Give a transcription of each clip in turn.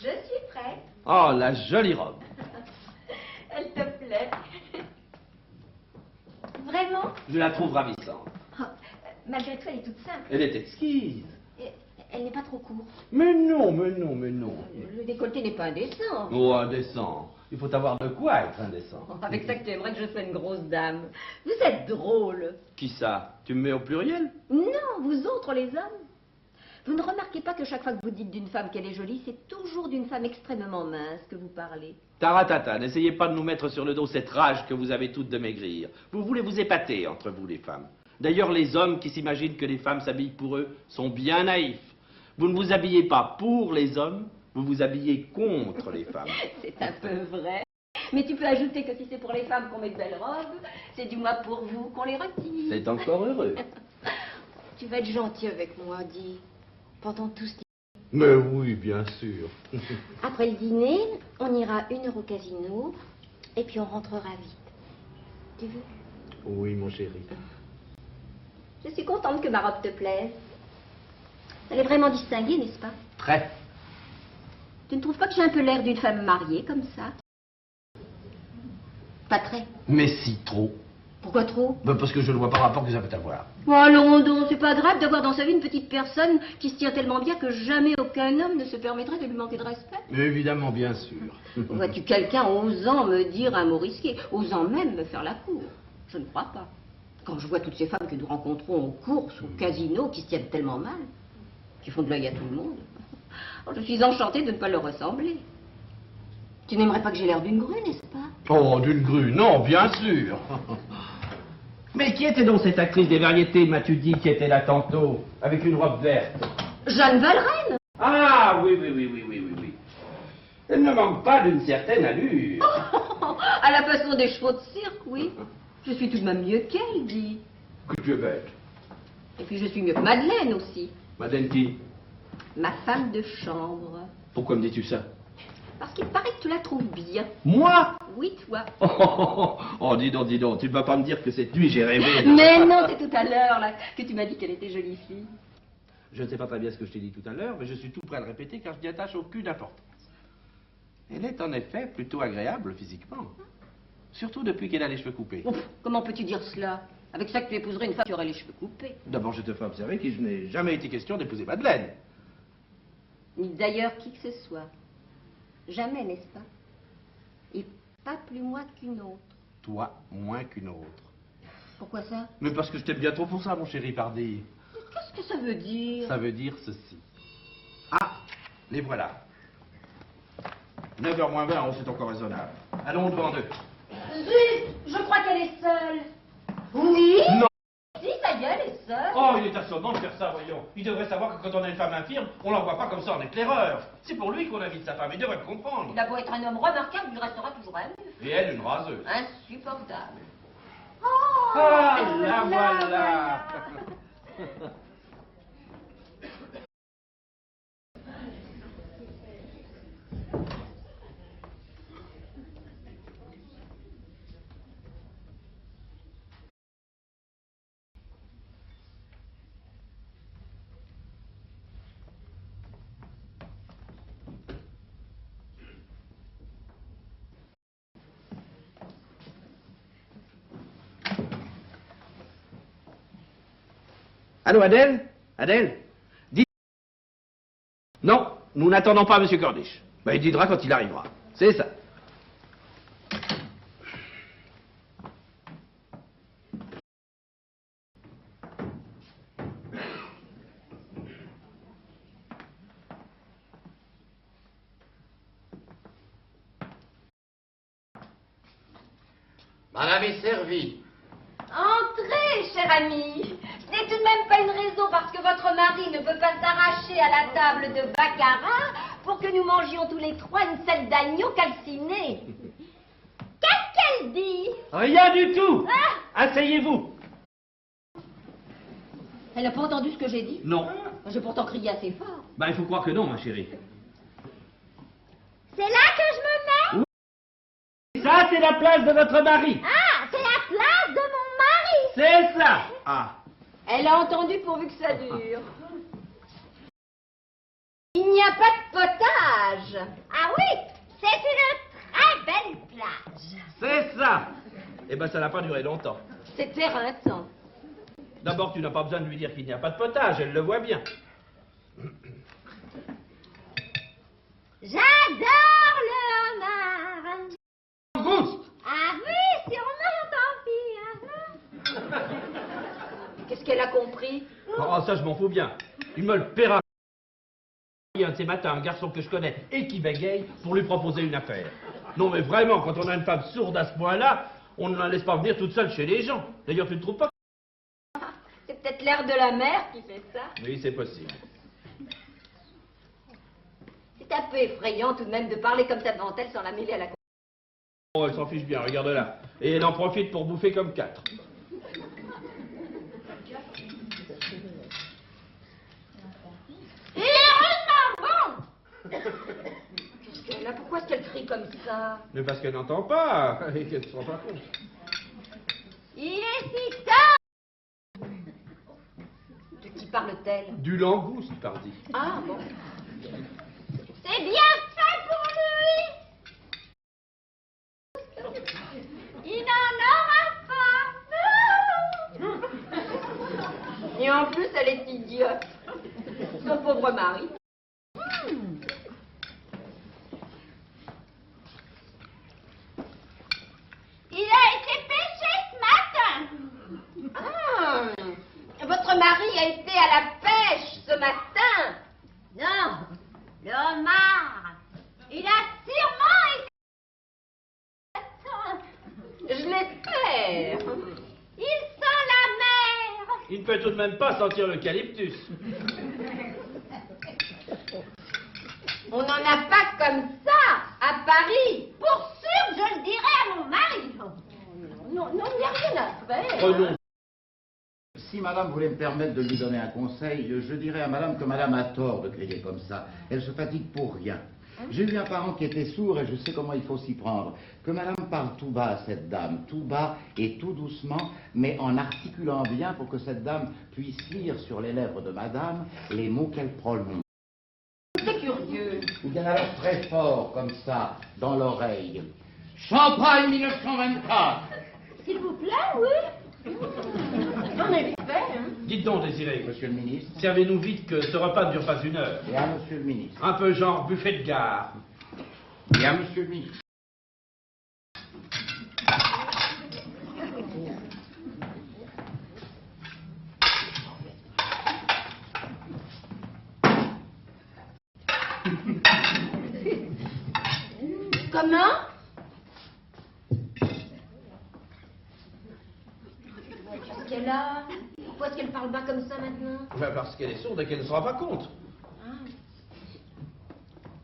Je suis prête. Oh, la jolie robe. Elle te plaît. Vraiment? Je la trouve ravissante. Oh, malgré tout, elle est toute simple. Elle est exquise. Et elle n'est pas trop courte. Mais non, mais non, mais non. Le décolleté n'est pas indécent. Oh, indécent. Il faut avoir de quoi être indécent. Avec ça que tu aimerais que je sois une grosse dame. Vous êtes drôle. Qui ça? Tu me mets au pluriel? Non, vous autres les hommes. Vous ne remarquez pas que chaque fois que vous dites d'une femme qu'elle est jolie, c'est toujours d'une femme extrêmement mince que vous parlez. Taratata, n'essayez pas de nous mettre sur le dos cette rage que vous avez toutes de maigrir. Vous voulez vous épater entre vous les femmes. D'ailleurs, les hommes qui s'imaginent que les femmes s'habillent pour eux sont bien naïfs. Vous ne vous habillez pas pour les hommes, vous vous habillez contre les femmes. C'est un peu vrai. Mais tu peux ajouter que si c'est pour les femmes qu'on met de belles robes, c'est du moins pour vous qu'on les retire. C'est encore heureux. Tu vas être gentil avec moi, dis. Pendant tout ce Mais oui, bien sûr. Après le dîner, on ira 1 heure au casino et puis on rentrera vite. Tu veux? Oui, mon chéri. Je suis contente que ma robe te plaise. Elle est vraiment distinguée, n'est-ce pas? Très. Tu ne trouves pas que j'ai un peu l'air d'une femme mariée, comme ça? Pas très. Mais si trop. Pourquoi trop? Ben parce que je ne vois pas rapport que ça peut avoir. Oh, allons donc, c'est pas grave d'avoir dans sa vie une petite personne qui se tient tellement bien que jamais aucun homme ne se permettrait de lui manquer de respect. Mais évidemment, bien sûr. Vois-tu quelqu'un osant me dire un mot risqué, osant même me faire la cour? Je ne crois pas. Quand je vois toutes ces femmes que nous rencontrons aux courses, au casino, qui se tiennent tellement mal, qui font de l'œil à tout le monde, oh, je suis enchantée de ne pas leur ressembler. Tu n'aimerais pas que j'ai l'air d'une grue, n'est-ce pas? Oh, d'une grue, non, bien sûr. Mais qui était donc cette actrice des variétés, m'as-tu dit, qui était là tantôt, avec une robe verte? Jeanne Valraine. Ah, oui, oui, oui, oui, oui, oui, oui. Elle ne manque pas d'une certaine allure. À la façon des chevaux de cirque, oui. Je suis tout de même mieux qu'elle, dis. Que tu es bête. Et puis je suis mieux que Madeleine aussi. Madeleine qui? Ma femme de chambre. Pourquoi me dis-tu ça? Parce qu'il paraît que tu la trouves bien. Moi? Oui, toi. Oh, dis donc, tu ne vas pas me dire que cette nuit j'ai rêvé. Mais non, c'est tout à l'heure là que tu m'as dit qu'elle était jolie fille. Je ne sais pas très bien ce que je t'ai dit tout à l'heure, mais je suis tout prêt à le répéter car je n'y attache aucune importance. Elle est en effet plutôt agréable physiquement. Surtout depuis qu'elle a les cheveux coupés. Ouf, comment peux-tu dire cela? Avec ça que tu épouserais une femme qui aurait les cheveux coupés. D'abord, je te fais observer qu'il n'ait jamais été question d'épouser Madeleine. Ni d'ailleurs qui que ce soit. Jamais, n'est-ce pas? Et pas plus moi qu'une autre. Toi, moins qu'une autre. Pourquoi ça? Mais parce que je t'aime bien trop pour ça, mon chéri Pardy. Qu'est-ce que ça veut dire? Ça veut dire ceci. Ah, les voilà. 9h moins 20, c'est encore raisonnable. Allons devant d'eux. Zut! Je crois qu'elle est seule. Oui? Non. Si, ça y est, elle est seule. Oh, il est assommant de faire ça, voyons. Il devrait savoir que quand on a une femme infirme, on l'envoie pas comme ça en éclaireur. C'est pour lui qu'on invite sa femme, il devrait le comprendre. Il a beau être un homme remarquable, il restera toujours un mufle. Et elle, une raseuse. Insupportable. Ah, la voilà. Allô, Adèle? Adèle? Dis... Non, nous n'attendons pas M. Corniche. Ben, il dira quand il arrivera. C'est ça. Madame est servie. Entrez, cher ami. Ce n'est tout de même pas une raison parce que votre mari ne peut pas s'arracher à la table de baccarat pour que nous mangions tous les trois une selle d'agneau calcinée. Qu'est-ce qu'elle dit? Rien du tout. Ah! Asseyez-vous. Elle n'a pas entendu ce que j'ai dit? Non. J'ai pourtant crié assez fort. Ben, il faut croire que non, ma chérie. C'est là que je me mets? Ça, c'est la place de votre mari. Ah, c'est la place de mon mari. C'est ça. Ah. Elle a entendu pourvu que ça dure. Il n'y a pas de potage. Eh ben, ça n'a pas duré longtemps. C'est éreintant. D'abord, tu n'as pas besoin de lui dire qu'il n'y a pas de potage, elle le voit bien. J'adore le homard. Auguste! Ah oui, sûrement, tant pis. Qu'est-ce qu'elle a compris? Oh, ça, je m'en fous bien. Il me le paiera. Un de ces matins, un garçon que je connais et qui bégaye pour lui proposer une affaire. Non, mais vraiment, quand on a une femme sourde à ce point-là, on ne la laisse pas venir toute seule chez les gens. D'ailleurs, tu ne trouves pas? C'est peut-être l'air de la mer qui fait ça. Oui, c'est possible. C'est un peu effrayant tout de même de parler comme ça devant elle sans la mêler à la... Oh, elle s'en fiche bien, regarde-la. Et elle en profite pour bouffer comme 4. Il est vraiment bon. Qu'est-ce qu'elle a? Pourquoi est-ce qu'elle crie comme ça? Mais parce qu'elle n'entend pas et qu'elle ne se rend pas compte. Il est si tard. De qui parle-t-elle? Du langouste, pardi. Ah, bon. C'est bien fait pour lui. Il n'en aura pas. Et en plus, elle est idiote. Son pauvre mari. Il a été pêché ce matin. Ah, votre mari a été à la pêche ce matin. Non, le homard. Il a sûrement été... Je l'espère. Il sent la mer. Il ne peut tout de même pas sentir l'eucalyptus. On n'en a pas comme ça à Paris. Pour sûr, je le dirai à mon mari. Non, il n'y a rien à faire. Renonce. Si madame voulait me permettre de lui donner un conseil, je dirais à madame que madame a tort de crier comme ça. Elle se fatigue pour rien. J'ai eu un parent qui était sourd et je sais comment il faut s'y prendre. Que madame parle tout bas à cette dame, tout bas et tout doucement, mais en articulant bien pour que cette dame puisse lire sur les lèvres de madame les mots qu'elle prononce. C'est curieux. Ou bien alors très fort, comme ça, dans l'oreille. Champagne 1924. S'il vous plaît, oui. En effet, hein. Dites donc, Désiré, Monsieur le ministre. servez-nous vite que ce repas ne dure pas 1 heure. Et à monsieur le ministre. Un peu genre buffet de gare. Et à monsieur le ministre. Comment? Qu'est-ce qu'elle a? Pourquoi est-ce qu'elle parle bas comme ça maintenant? Ben, parce qu'elle est sourde et qu'elle ne se rend pas compte.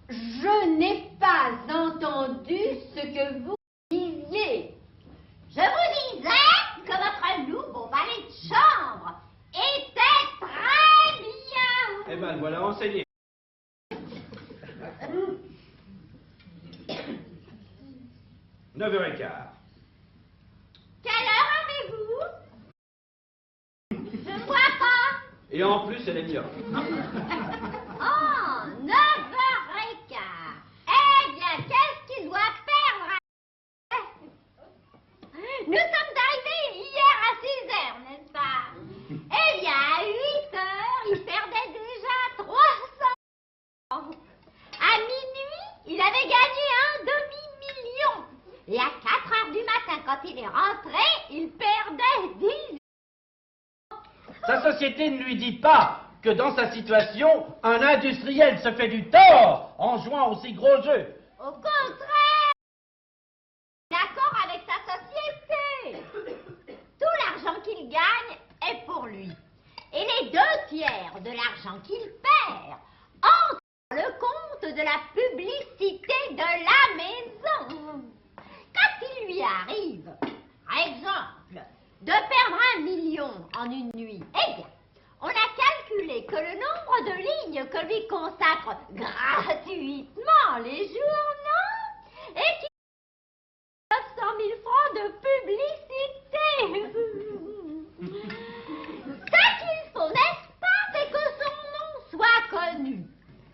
Je n'ai pas entendu ce que vous disiez. Je vous disais que votre nouveau valet de chambre était très bien. Eh ben, le voilà enseigné. Neuf heures et quart. Quelle heure avez-vous? Je ne vois pas. Et en plus, elle est mieux. Oh, 9h15. Eh bien, qu'est-ce qu'il doit perdre? Nous sommes arrivés hier à 6h, n'est-ce pas? Eh bien, à 8h, il perdait déjà 300. À minuit, il avait gagné un demi-million. Et à 4h du matin, quand il est rentré, il perdait 10. Sa société ne lui dit pas que dans sa situation, un industriel se fait du tort en jouant aussi gros jeu. Au contraire, d'accord avec sa société. Tout l'argent qu'il gagne est pour lui. Et les 2/3 de l'argent qu'il perd entrent dans le compte de la publicité de la maison. Quand il lui arrive, par exemple, de perdre 1 million en une nuit, eh bien, on a calculé que le nombre de lignes que lui consacrent gratuitement les journaux est 900 000 francs de publicité. Ce qu'il faut, n'est-ce pas, c'est que son nom soit connu.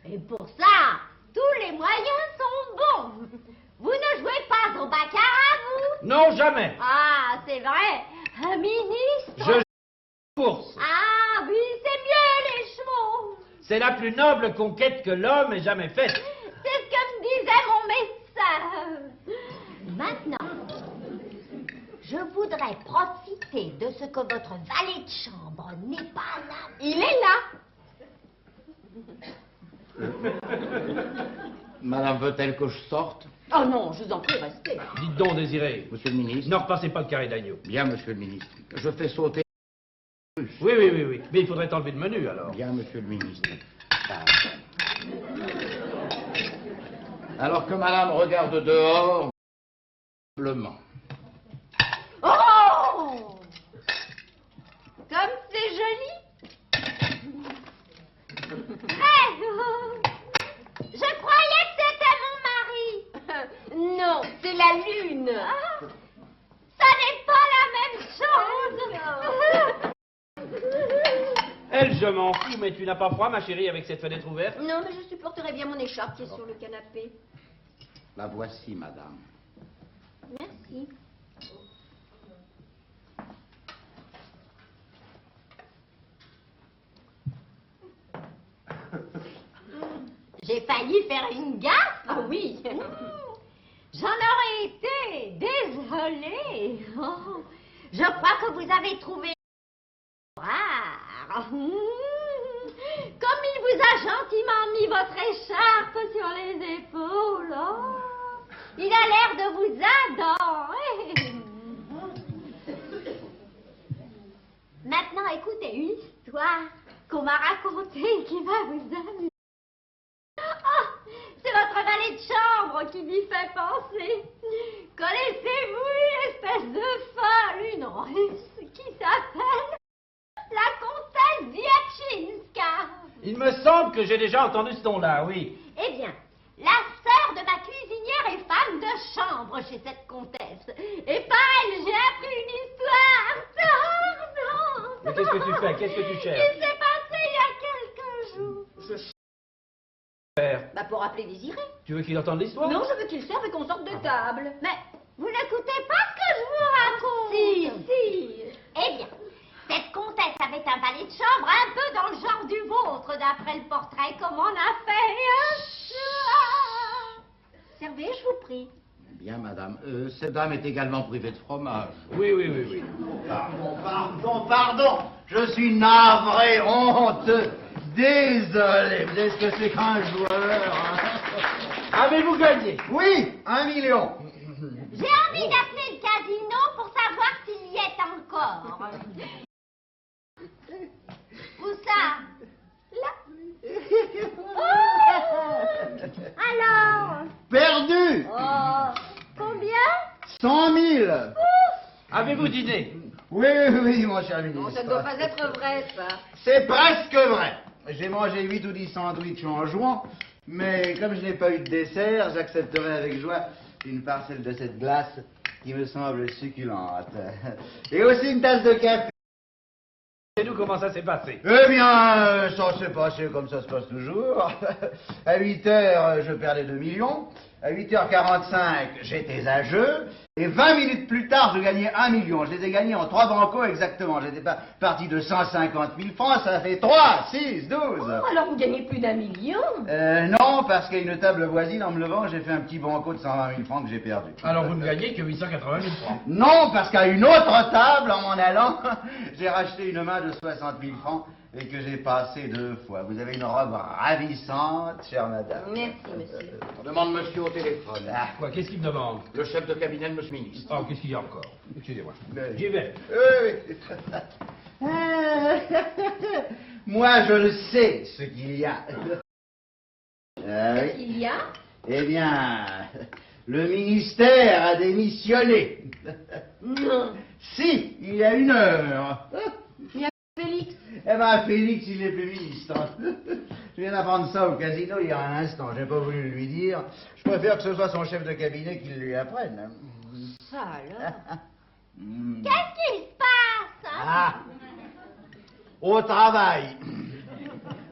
Et pour ça, tous les moyens sont bons. Vous ne jouez pas au baccarat, vous? Non, jamais. Ah, c'est vrai. Un ministre. Je course. Ah oui, c'est mieux les chevaux. C'est la plus noble conquête que l'homme ait jamais faite. C'est ce que me disait mon médecin. Maintenant, je voudrais profiter de ce que votre valet de chambre n'est pas là. Il est là. Madame veut-elle que je sorte? Oh non, je vous en prie, restez. Dites donc, Désiré. Monsieur le ministre. Ne repassez pas le carré d'agneau. Bien, monsieur le ministre. Je fais sauter. Oui. Mais il faudrait enlever le menu, alors. Bien, monsieur le ministre. Alors que madame regarde dehors, simplement. Oh! Comme c'est joli. Je croyais que c'était mon mari. Non, c'est la lune. Ah, ça n'est pas la même chose. Elle, je m'en fous, mais tu n'as pas froid, ma chérie, avec cette fenêtre ouverte? Non, mais je supporterai bien mon écharpe qui est sur le canapé. La voici, madame. Merci. J'ai failli faire une gaffe. Ah oui. J'en aurais été désolée. Oh, je crois que vous avez trouvé rare. Comme il vous a gentiment mis votre écharpe sur les épaules. Oh, il a l'air de vous adorer. Maintenant, écoutez une histoire qu'on m'a racontée qui va vous amuser. Oh, c'est votre valet de chambre qui m'y fait penser. Connaissez-vous une espèce de folle, une russe, qui s'appelle la comtesse Diachinska? Il me semble que j'ai déjà entendu ce nom-là, oui. Eh bien, la sœur de ma cuisinière est femme de chambre chez cette comtesse. Et par elle, j'ai appris une histoire tordante. Mais qu'est-ce que tu fais? Qu'est-ce que tu cherches? Il s'est passé il y a quelques jours. Bah pour appeler Désiré. Tu veux qu'il entende l'histoire? Non, je veux qu'il serve et qu'on sorte de table. Mais vous n'écoutez pas ce que je vous raconte. Si. Eh bien, cette comtesse avait un valet de chambre un peu dans le genre du vôtre, d'après le portrait qu'on m'en a fait. Servez, je vous prie. Bien, madame. Cette dame est également privée de fromage. Oui. Pardon. Je suis navré, honteux. Désolé. Vous savez ce que c'est qu'un joueur, hein? Avez-vous gagné? Oui, 1 million. J'ai envie d'appeler le casino pour savoir s'il y est encore. Où ça? Là. Oh, alors? Perdu. Oh, combien? 100 000. Avez-vous dîné? Oui, mon cher ministre. Non, ça ne doit pas être vrai, ça. C'est presque vrai. J'ai mangé 8 ou 10 sandwichs en jouant, mais comme je n'ai pas eu de dessert, j'accepterai avec joie une parcelle de cette glace qui me semble succulente. Et aussi une tasse de café. Et nous, comment ça s'est passé? Eh bien, ça s'est passé comme ça se passe toujours. À 8 heures, je perdais 2 millions. À 8h45, j'étais à jeu. Et 20 minutes plus tard, je gagnais 1 million. Je les ai gagnés en 3 bancos exactement. J'étais parti de 150 000 francs, ça fait 3, 6, 12. Oh, alors vous gagnez plus d'1 million. Non, parce qu'à une table voisine, en me levant, j'ai fait un petit banco de 120 000 francs que j'ai perdu. Alors vous ne gagnez que 880 000 francs. Non, parce qu'à une autre table, en m'en allant, j'ai racheté une main de 60 000 francs et que j'ai passé 2 fois. Vous avez une robe ravissante, chère madame. Merci, monsieur. On demande monsieur au téléphone. Ah, quoi, qu'est-ce qu'il me demande? Le chef de cabinet de monsieur le ministre. Oh, qu'est-ce qu'il y a encore? Excusez-moi. Mais- J'y vais. Oui. Moi, je le sais, ce qu'il y a. Oui. Il y a? Eh bien, le ministère a démissionné. Non. Si, il y a 1 heure. Félix. Eh ben, Félix, il n'est plus ministre. Je viens d'apprendre ça au casino il y a un instant. J'ai pas voulu lui dire. Je préfère que ce soit son chef de cabinet qui le lui apprenne. Ça alors. Qu'est-ce qui se passe? Ah, au travail.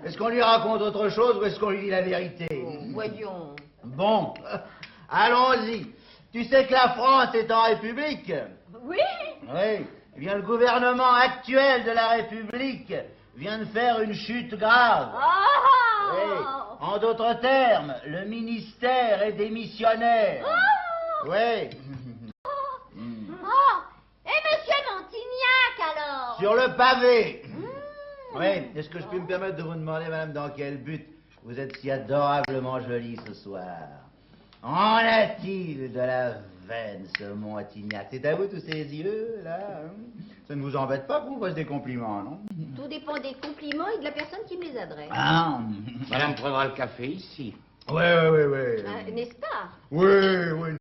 Est-ce qu'on lui raconte autre chose ou est-ce qu'on lui dit la vérité? Voyons. Bon, allons-y. Tu sais que la France est en République? Oui. Oui, eh bien le gouvernement actuel de la République vient de faire une chute grave. Oh! Oui. En d'autres termes, le ministère est démissionnaire. Oh! Oui. Oh! Et Monsieur Montignac, alors? Sur le pavé. Oui. Est-ce que je peux me permettre de vous demander, madame, dans quel but vous êtes si adorablement jolie ce soir? En a-t-il de la veine, ce Montignac? C'est à vous tous ces yeux, là, hein? Ça ne vous embête pas qu'on vous fasse des compliments, non? Tout dépend des compliments et de la personne qui me les adresse. Ah. Madame prendra le café ici. Oui. N'est-ce pas? Oui.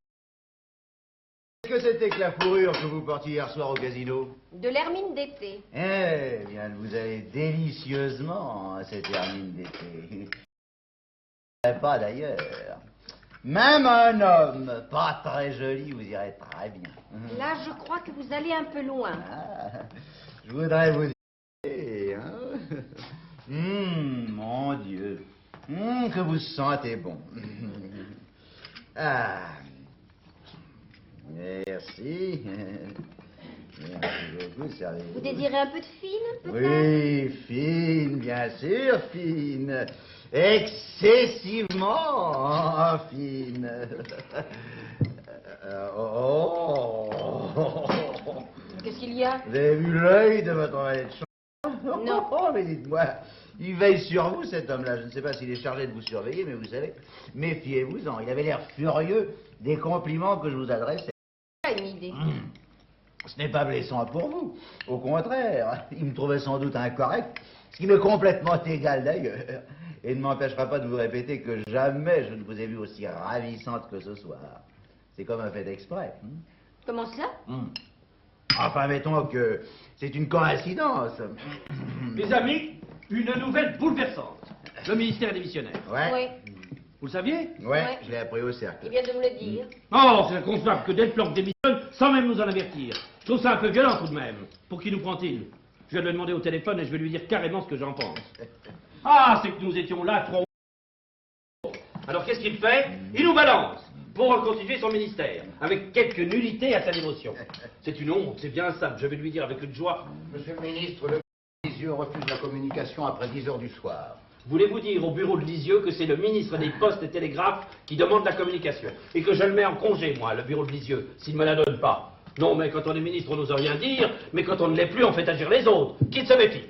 Qu'est-ce que c'était que la fourrure que vous portiez hier soir au casino? De l'hermine d'été. Eh bien, vous allez délicieusement, cette hermine d'été. Pas d'ailleurs. Même un homme pas très joli vous irait très bien. Là, je crois que vous allez un peu loin. Ah, je voudrais vous dire, hein? Mon Dieu, que vous sentez bon. Ah, merci. Merci beaucoup, servez-vous. Vous désirez un peu de fine, peut-être? Oui, fine, bien sûr, fine. Excessivement fine. Qu'est-ce qu'il y a? Vous avez vu l'œil de votre valet de chambre? Non. Mais dites-moi, il veille sur vous, cet homme-là. Je ne sais pas s'il est chargé de vous surveiller, mais vous savez, méfiez-vous-en. Il avait l'air furieux des compliments que je vous adressais. Pas une idée. Ce n'est pas blessant pour vous. Au contraire, il me trouvait sans doute incorrect, ce qui m'est complètement égal d'ailleurs, et ne m'empêchera pas de vous répéter que jamais je ne vous ai vu aussi ravissante que ce soir. C'est comme un fait exprès. Comment ça? Enfin, mettons que c'est une coïncidence. Mes amis, une nouvelle bouleversante. Le ministère est démissionnaire. Ouais. Oui, Vous le saviez? Ouais, je l'ai appris au cercle. il vient de me le dire. Oh, c'est inconcevable que Delplanque démissionne sans même nous en avertir. Je trouve ça un peu violent tout de même. Pour qui nous prend-il? Je vais le demander au téléphone et je vais lui dire carrément ce que j'en pense. Ah, c'est que nous étions là trop. Alors qu'est-ce qu'il fait? Il nous balance pour reconstituer son ministère, avec quelques nullités à sa dévotion. C'est une honte, c'est bien simple. Je vais lui dire avec une joie. Monsieur le ministre, le Lisieux refuse la communication après 10 heures du soir. Voulez-vous dire au bureau de Lisieux que c'est le ministre des Postes et Télégraphes qui demande la communication et que je le mets en congé, moi, le bureau de Lisieux, s'il ne me la donne pas? Non, mais quand on est ministre, on n'ose rien dire, mais quand on ne l'est plus, on fait agir les autres. Qu'il se méfie.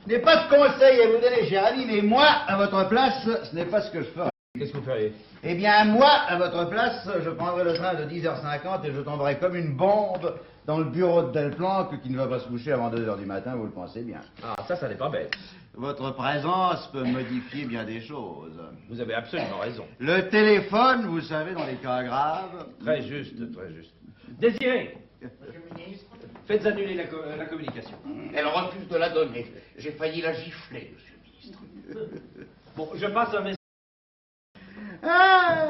Je n'ai pas de conseil à vous donner, cher ami, mais moi, à votre place, ce n'est pas ce que je ferais. Qu'est-ce que vous feriez? Eh bien, moi, à votre place, je prendrais le train de 10h50 et je tomberais comme une bombe dans le bureau de Delplanque qui ne va pas se coucher avant 2h du matin, vous le pensez bien. Ah, ça n'est pas bête. Votre présence peut modifier bien des choses. Vous avez absolument raison. Le téléphone, vous savez, dans les cas graves... Très juste, très juste. Désiré, Monsieur le ministre, faites annuler la communication. elle refuse de la donner. J'ai failli la gifler, monsieur le ministre. Bon, je passe un message. Ah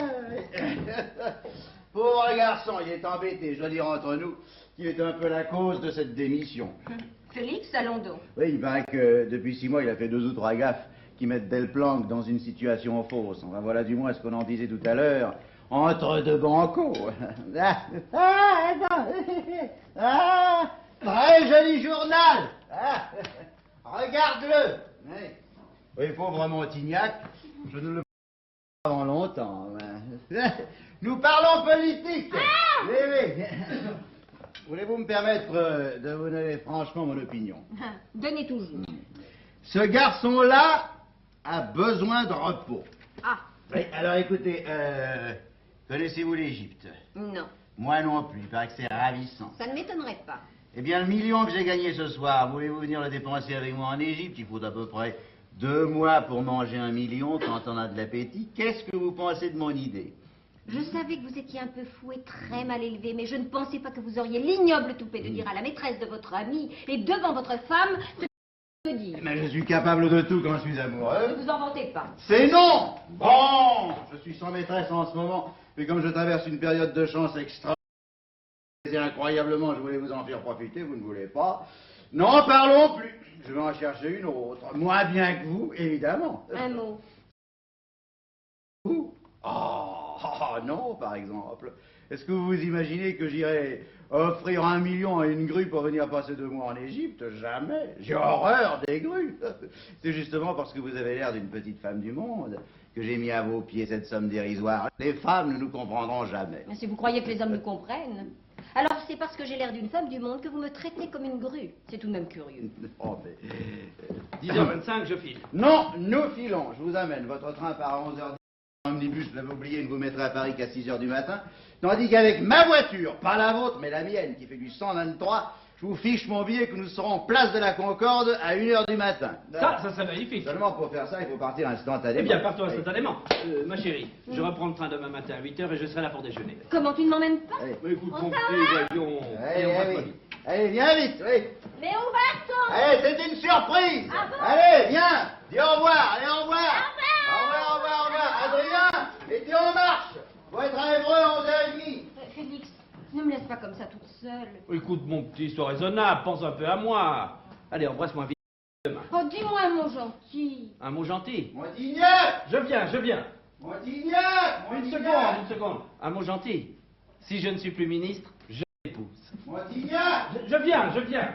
pauvre garçon, il est embêté, je dois dire entre nous, qu'il est un peu la cause de cette démission. Félix Salondon. Oui, il paraît que depuis 6 mois, il a fait 2 ou 3 gaffes qui mettent Delplanque dans une situation fausse. Enfin, voilà du moins ce qu'on en disait tout à l'heure, entre deux bancos. Très joli journal. Regarde-le. Oui, pauvre Montignac, je ne le pas avant longtemps. Nous parlons politique. Oui. Voulez-vous me permettre de vous donner franchement mon opinion? Donnez toujours. Ce garçon-là a besoin de repos. Ah, Oui, alors écoutez, connaissez-vous l'Égypte? non, Moi non plus, il paraît que c'est ravissant. ça ne m'étonnerait pas. Eh bien, le million que j'ai gagné ce soir, voulez-vous venir le dépenser avec moi en Égypte? Il faut à peu près 2 mois pour manger 1 million quand on a de l'appétit. Qu'est-ce que vous pensez de mon idée? Je savais que vous étiez un peu fou et très mal élevé, mais je ne pensais pas que vous auriez l'ignoble toupet de dire à la maîtresse de votre ami et devant votre femme ce que vous dire. Mais je suis capable de tout quand je suis amoureux. Ne vous en vantez pas. C'est non! Bon! Je suis sans maîtresse en ce moment, mais comme je traverse une période de chance extra... et incroyablement, je voulais vous en faire profiter, vous ne voulez pas. N'en parlons plus. Je vais en chercher une autre. Moins bien que vous, évidemment. Un mot. Vous? Oh, Oh non, par exemple. Est-ce que vous vous imaginez que j'irai offrir 1 million à une grue pour venir passer 2 mois en Égypte? Jamais. J'ai horreur des grues. C'est justement parce que vous avez l'air d'une petite femme du monde que j'ai mis à vos pieds cette somme dérisoire. Les femmes ne nous comprendront jamais. Mais si vous croyez que les hommes nous comprennent, alors c'est parce que j'ai l'air d'une femme du monde que vous me traitez comme une grue. C'est tout de même curieux. Oh, mais... 10h25, je file. Non, nous filons. Je vous amène. Votre train part à 11h10. Omnibus, je l'avais oublié, ne vous mettra à Paris qu'à 6h du matin. Tandis qu'avec ma voiture, pas la vôtre, mais la mienne, qui fait du 123, je vous fiche mon billet que nous serons place de la Concorde à 1h du matin. Ça serait magnifique. Seulement pour faire ça, il faut partir instantanément. Eh bien, partons instantanément. Ma chérie, je reprends le train demain matin à 8h et je serai là pour déjeuner. Comment, tu ne m'emmènes pas? Allez, Mais écoute, mon petit voyons. allez, allez, allez, viens vite, oui. Mais où va-t-on? Allez, c'est une surprise. Ah bon? Allez, viens, dis au revoir, allez, au revoir. Au revoir. Au revoir, au revoir, au revoir. Adrien, et puis on marche. Faut être à Évreux à 11h30. Félix, ne me laisse pas comme ça toute seule. Écoute, mon petit, sois raisonnable, pense un peu à moi. Allez, embrasse-moi vite demain. Oh, dis-moi, mon gentil. Un mot gentil. Montignac, Je viens, je viens. Montignac, Une Montignac. seconde, une seconde. Un mot gentil. Si je ne suis plus ministre, je l'épouse. Montignac. Je viens, je viens.